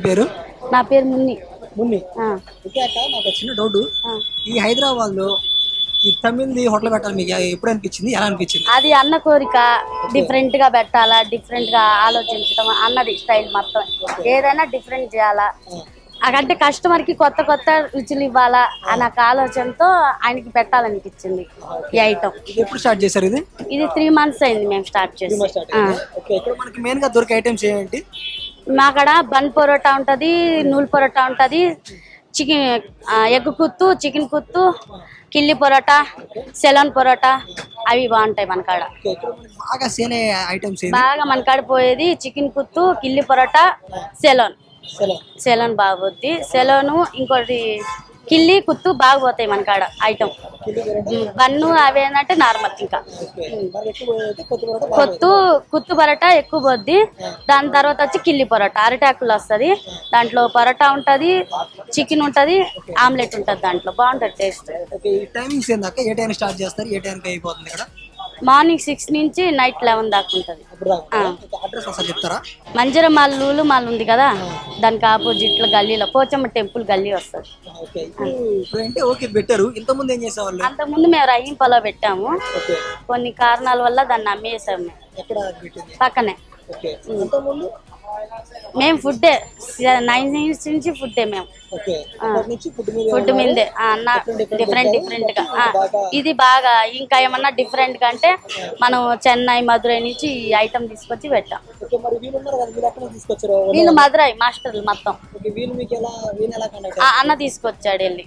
పేరు? నా పేరు మున్ని. మున్ని. ఆ, ఓకే అక్క, నాకు చిన్న డౌట్. ఆ. ఈ హైదరాబాద్ లో ఈ తమిళ్ది హోటల్ పెట్టాలి మీకు ఎప్పుడు అనిపించింది, ఎలా అనిపించింది? అది అన్న కోరిక. డిఫరెంట్ గా పెట్టాలా, డిఫరెంట్ గా ఆలోచించడం అన్నది స్టైల్ మొత్తం. ఏదైనా డిఫరెంట్ చేయాలా, అకంటే కస్టమర్ కి కొత్త కొత్త రుచులు ఇవ్వాలా అన్న ఒక ఆలోచనతో ఆయనకి పెట్టాలనిపించింది ఈ ఐటమ్. ఇది ఎప్పుడు స్టార్ట్ చేశారు ఇది? ఇది 3 months అయింది మేము స్టార్ట్ చేసి. ఓకే, ఇక్కడ మనకి మెయిన్ గా దొరికే ఐటమ్స్ ఏంటి? మాకడ బన్ పరోటా ఉంటది, నూల్ పరోటా ఉంటది, chicken egg kothu, chicken kothu, కిల్లి పరోటా, సెలన్ పరోటా, అవి బాగుంటాయి మనకాడ. ఓకే, ఇక్కడ మనకి బాగా సేల్ అయ్యే ఐటమ్స్ ఏంటి? బాగా మనకాడ పోయేది చికెన్ కుత్తు, కిల్లి పరోటా, సెలోన్. సెలోన్ బాగా పోద్ది. సెలోను ఇంకోటి కిల్లి కుత్తు బాగా పోతాయి మనకాడ ఐటమ్. బన్ను అవి ఏంటంటే నార్మల్. ఇంకా కుత్తు పరోటా ఎక్కువ పోద్ది. దాని తర్వాత వచ్చి కిల్లి పరోటా అరిటాకులు వస్తుంది. దాంట్లో పరోటా ఉంటది, చికెన్ ఉంటది, ఆమ్లెట్ ఉంటది. దాంట్లో బాగుంటది టేస్ట్. టైమింగ్స్ ఏందాక ఏ టైం స్టార్ట్ చేస్తారు, ఏ టైంకి అయిపోతుంది ఇక్కడ? మార్నింగ్ 6 నుంచి నైట్ 11 దాకా ఉంటది. అడ్రస్ ఒకసారి చెప్తారా? మంజర మాల్, లూలు మాల్ ఉంది కదా, దానికి ఆపోజిట్ లో గల్లీలో పోచమ్మ టెంపుల్ గల్లీ వస్తుంది. Okay, better. ఇంత ముందు ఏం చేసేవాళ్ళు? అంతకు ముందు మేము రహీంపలో పెట్టాము. కొన్ని కారణాల వల్ల దాన్ని అమ్మేసాము. పక్కనే మేము ఫుడ్డే 9 years నుంచి ఫుడ్డే మేము. ఫుడ్ మీదే డిఫరెంట్ గా. ఇది బాగా ఇంకా ఏమన్నా డిఫరెంట్ గా అంటే మనం చెన్నై, మధురై నుంచి ఈ ఐటమ్ తీసుకొచ్చి పెట్టాం. వీళ్ళు మధురై మాస్టర్లు మొత్తం. అన్న తీసుకొచ్చాడు వెళ్ళి.